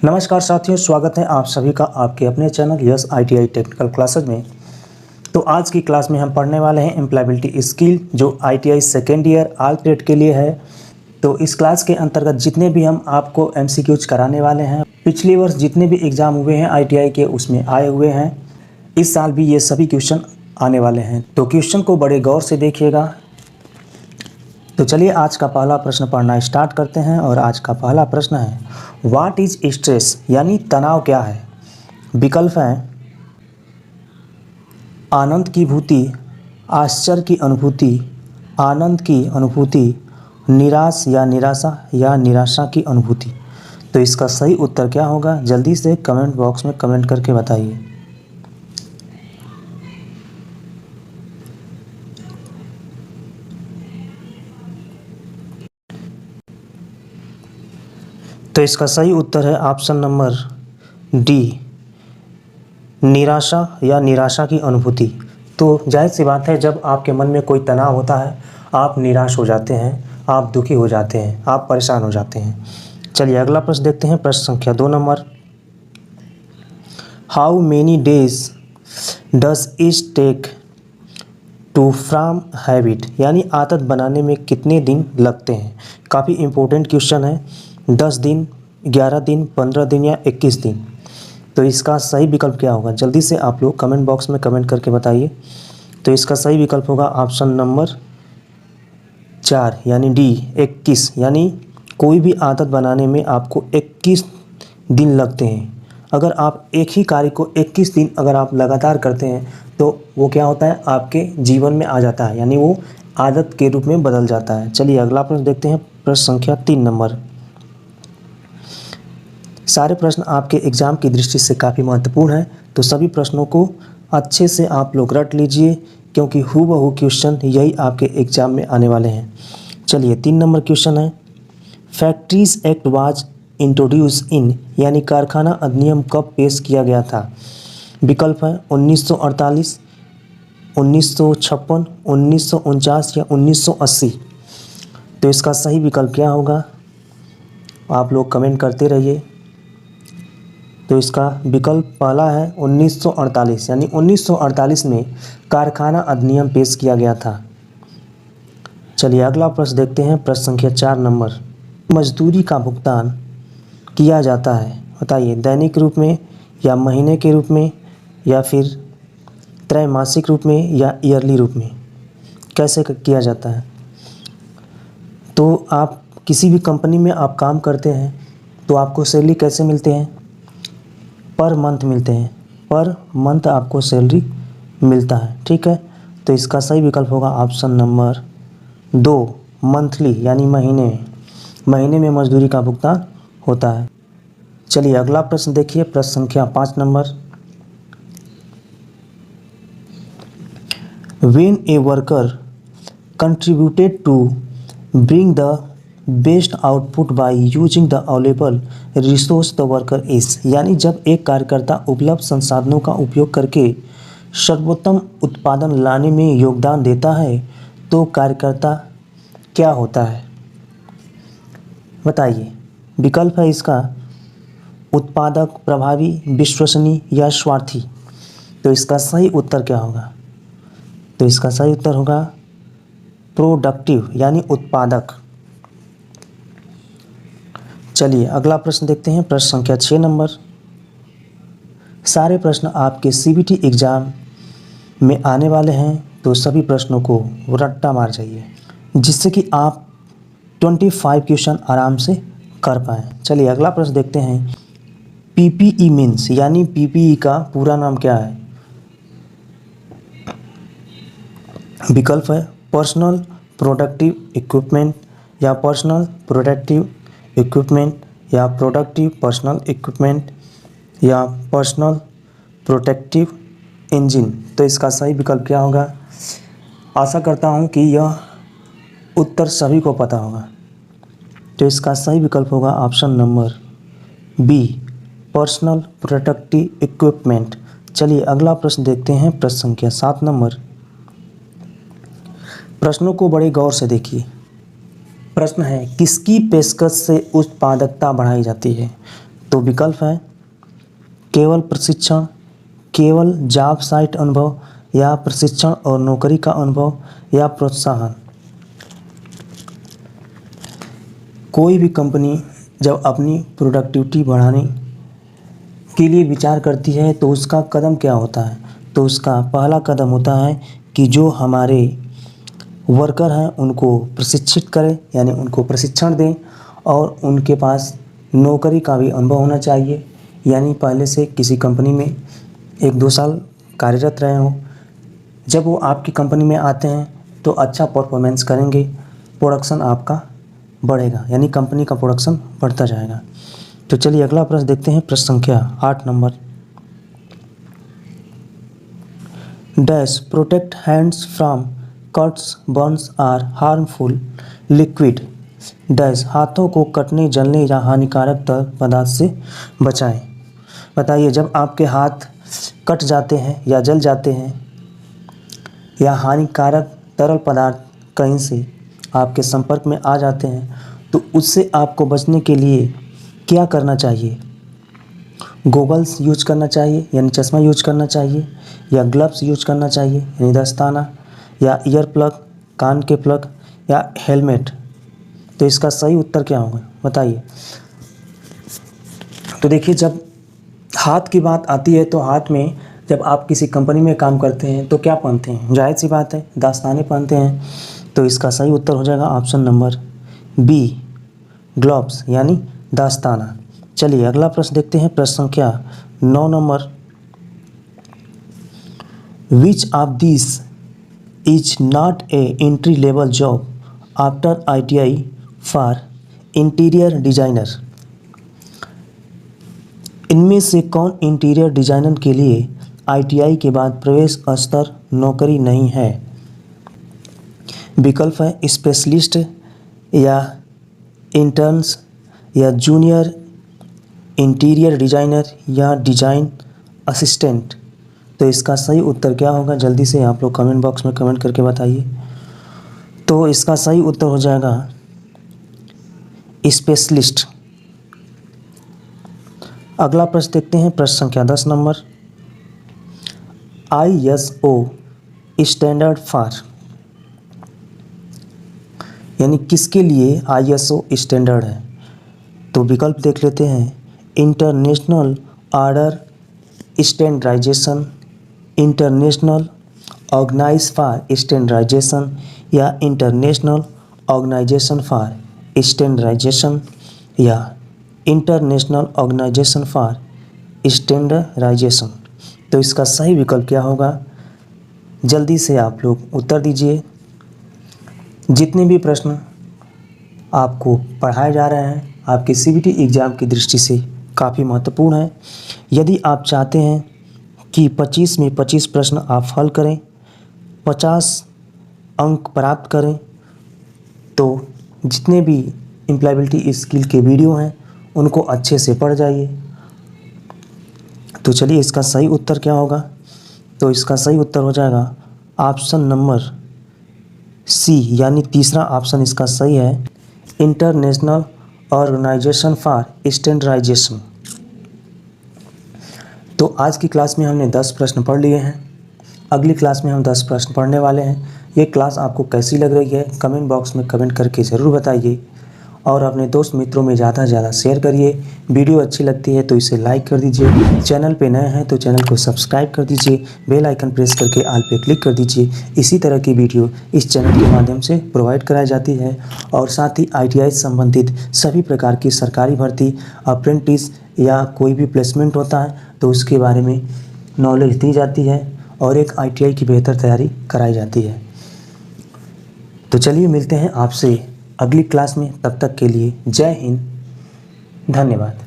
नमस्कार साथियों, स्वागत है आप सभी का आपके अपने channel yes ITI technical classes में। तो आज की क्लास में हम पढ़ने वाले हैं एम्प्लॉयबिलिटी स्किल जो ITI second year all trade के लिए है। तो इस क्लास के अंतर्गत जितने भी हम आपको MCQs कराने वाले हैं, पिछले वर्ष जितने भी एग्ज़ाम हुए हैं ITI के उसमें आए हुए हैं, इस साल भी ये सभी क्वेश्चन आने वाले हैं। तो क्वेश्चन को बड़े गौर से देखिएगा। तो चलिए आज का पहला प्रश्न पढ़ना स्टार्ट करते हैं। और आज का पहला प्रश्न है, व्हाट इज स्ट्रेस यानी तनाव क्या है। विकल्प हैं आनंद की भूति, आश्चर्य की अनुभूति, आनंद की अनुभूति, निराश या निराशा या निराशा की अनुभूति। तो इसका सही उत्तर क्या होगा, जल्दी से कमेंट बॉक्स में कमेंट करके बताइए। तो इसका सही उत्तर है ऑप्शन नंबर डी, निराशा या निराशा की अनुभूति। तो जाहिर सी बात है, जब आपके मन में कोई तनाव होता है आप निराश हो जाते हैं, आप दुखी हो जाते हैं, आप परेशान हो जाते हैं। चलिए अगला प्रश्न देखते हैं। प्रश्न संख्या 2 number, how many days does it take to form habit यानी आदत बनाने में कितने दिन लगते हैं। काफ़ी इम्पोर्टेंट क्वेश्चन है। 10 दिन, 11 दिन, 15 दिन या 21 दिन। तो इसका सही विकल्प क्या होगा, जल्दी से आप लोग कमेंट बॉक्स में कमेंट करके बताइए। तो इसका सही विकल्प होगा ऑप्शन नंबर 4 यानी डी, 21। यानी कोई भी आदत बनाने में आपको 21 दिन लगते हैं। अगर आप एक ही कार्य को 21 दिन अगर आप लगातार करते हैं तो वो क्या होता है, आपके जीवन में आ जाता है, यानी वो आदत के रूप में बदल जाता है। चलिए अगला प्रश्न देखते हैं। प्रश्न संख्या 3 नंबर, सारे प्रश्न आपके एग्ज़ाम की दृष्टि से काफ़ी महत्वपूर्ण हैं, तो सभी प्रश्नों को अच्छे से आप लोग रट लीजिए, क्योंकि हूबहू क्वेश्चन यही आपके एग्ज़ाम में आने वाले हैं। चलिए 3 नंबर क्वेश्चन है, फैक्ट्रीज एक्ट वाज इंट्रोड्यूस इन यानी कारखाना अधिनियम कब पेश किया गया था। विकल्प है 1948, 1956, 1949 या 1980। तो इसका सही विकल्प क्या होगा, आप लोग कमेंट करते रहिए। तो इसका विकल्प पहला है 1948, यानी 1948 में कारखाना अधिनियम पेश किया गया था। चलिए अगला प्रश्न देखते हैं। प्रश्न संख्या 4 नंबर, मजदूरी का भुगतान किया जाता है, बताइए दैनिक रूप में या महीने के रूप में या फिर त्रैमासिक रूप में या ईयरली रूप में, कैसे किया जाता है। तो आप किसी भी कंपनी में आप काम करते हैं तो आपको सैलरी कैसे मिलते हैं, पर मंथ मिलते हैं, पर मंथ आपको सैलरी मिलता है, ठीक है। तो इसका सही विकल्प होगा ऑप्शन नंबर 2, मंथली यानी महीने में मजदूरी का भुगतान होता है। चलिए अगला प्रश्न देखिए। प्रश्न संख्या 5 number, when a worker contributed to bring the best output by using the available resource the worker is यानी जब एक कार्यकर्ता उपलब्ध संसाधनों का उपयोग करके सर्वोत्तम उत्पादन लाने में योगदान देता है तो कार्यकर्ता क्या होता है, बताइए। विकल्प है इसका उत्पादक, प्रभावी, विश्वसनीय या स्वार्थी। तो इसका सही उत्तर क्या होगा, तो इसका सही उत्तर होगा प्रोडक्टिव यानी उत्पादक। चलिए अगला प्रश्न देखते हैं। प्रश्न संख्या 6 नंबर, सारे प्रश्न आपके CBT एग्ज़ाम में आने वाले हैं, तो सभी प्रश्नों को रट्टा मार जाइए, जिससे कि आप 25 क्वेश्चन आराम से कर पाएँ। चलिए अगला प्रश्न देखते हैं। PPE मीन्स यानी PPE का पूरा नाम क्या है। विकल्प है पर्सनल प्रोडक्टिव इक्विपमेंट या पर्सनल प्रोडक्टिव इक्विपमेंट या प्रोडक्टिव पर्सनल इक्विपमेंट या पर्सनल प्रोटेक्टिव इंजन। तो इसका सही विकल्प क्या होगा, आशा करता हूँ कि यह उत्तर सभी को पता होगा। तो इसका सही विकल्प होगा option number B, personal protective equipment. चलिए अगला प्रश्न देखते हैं। प्रश्न संख्या 7 नंबर, प्रश्नों को बड़े गौर से देखिए। प्रश्न है, किसकी पेशकश से उत्पादकता बढ़ाई जाती है। तो विकल्प है केवल प्रशिक्षण, केवल जॉब साइट अनुभव, या प्रशिक्षण और नौकरी का अनुभव, या प्रोत्साहन। कोई भी कंपनी जब अपनी प्रोडक्टिविटी बढ़ाने के लिए विचार करती है तो उसका कदम क्या होता है? तो उसका पहला कदम होता है कि जो हमारे वर्कर हैं उनको प्रशिक्षित करें, यानी उनको प्रशिक्षण दें, और उनके पास नौकरी का भी अनुभव होना चाहिए, यानी पहले से किसी कंपनी में 1-2 साल कार्यरत रहे हों। जब वो आपकी कंपनी में आते हैं तो अच्छा परफॉर्मेंस करेंगे, प्रोडक्शन आपका बढ़ेगा, यानी कंपनी का प्रोडक्शन बढ़ता जाएगा। तो चलिए अगला प्रश्न देखते हैं, प्रश्न संख्या 8 number. Dash protect hands from cuts, burns or harmful liquid. Dash हाथों को कटने, जलने या हानिकारक तरल पदार्थ से बचाएं। बताइए, जब आपके हाथ कट जाते हैं या जल जाते हैं या हानिकारक तरल पदार्थ कहीं से आपके संपर्क में आ जाते हैं तो उससे आपको बचने के लिए क्या करना चाहिए? गॉगल्स यूज करना चाहिए, यानी चश्मा यूज करना चाहिए, या ग्लव्स यूज करना चाहिए, यानी दस्ताना, या ईयर प्लग, कान के प्लग, या हेलमेट। तो इसका सही उत्तर क्या होगा बताइए। तो देखिए, जब हाथ की बात आती है तो हाथ में जब आप किसी कंपनी में काम करते हैं तो क्या पहनते हैं? जाहिर सी बात है दस्ताने पहनते हैं। तो इसका सही उत्तर हो जाएगा ऑप्शन नंबर बी, ग्लव्स, यानी दस्ताना। चलिए अगला प्रश्न देखते हैं, प्रश्न संख्या 9 number. Which of this is not a entry level job after ITI for interior designer. इनमें से कौन इंटीरियर डिजाइनर के लिए ITI के बाद प्रवेश स्तर नौकरी नहीं है? विकल्प है स्पेशलिस्ट, या इंटर्न्स, या जूनियर इंटीरियर डिजाइनर, या डिजाइन असिस्टेंट। तो इसका सही उत्तर क्या होगा? जल्दी से आप लोग कमेंट बॉक्स में कमेंट करके बताइए। तो इसका सही उत्तर हो जाएगा स्पेशलिस्ट। अगला प्रश्न देखते हैं, प्रश्न संख्या 10 नंबर। ISO स्टैंडर्ड फॉर, यानी किसके लिए ISO स्टैंडर्ड है? तो विकल्प देख लेते हैं, international order standardization, international organize for standardization, या इंटरनेशनल ऑर्गेनाइजेशन फॉर स्टैंडर्डाइजेशन, या इंटरनेशनल ऑर्गेनाइजेशन फॉर स्टैंडर्डाइजेशन। तो इसका सही विकल्प क्या होगा? जल्दी से आप लोग उत्तर दीजिए। जितने भी प्रश्न आपको पढ़ाए जा रहे हैं आपके CBT एग्ज़ाम की दृष्टि से काफ़ी महत्वपूर्ण है। यदि आप चाहते हैं कि 25 में 25 प्रश्न आप हल करें, 50 अंक प्राप्त करें, तो जितने भी एम्प्लॉयबिलिटी स्किल के वीडियो हैं उनको अच्छे से पढ़ जाइए। तो चलिए इसका सही उत्तर क्या होगा? तो इसका सही उत्तर हो जाएगा ऑप्शन नंबर C, यानी तीसरा ऑप्शन इसका सही है, इंटरनेशनल ऑर्गेनाइजेशन फॉर स्टैंडर्डाइजेशन। तो आज की क्लास में हमने 10 प्रश्न पढ़ लिए हैं। अगली क्लास में हम 10 प्रश्न पढ़ने वाले हैं। ये क्लास आपको कैसी लग रही है कमेंट बॉक्स में कमेंट करके ज़रूर बताइए, और अपने दोस्त मित्रों में ज़्यादा से ज़्यादा शेयर करिए। वीडियो अच्छी लगती है तो इसे लाइक कर दीजिए। चैनल पे नए हैं तो चैनल को सब्सक्राइब कर दीजिए। बेल आइकन प्रेस करके ऑल पे क्लिक कर दीजिए। इसी तरह की वीडियो इस चैनल के माध्यम से प्रोवाइड कराई जाती है, और साथ ही ITI संबंधित सभी प्रकार की सरकारी भर्ती, अप्रेंटिस या कोई भी प्लेसमेंट होता है तो उसके बारे में नॉलेज दी जाती है, और एक ITI की बेहतर तैयारी कराई जाती है। तो चलिए मिलते हैं आपसे अगली क्लास में, तब तक के लिए जय हिंद, धन्यवाद।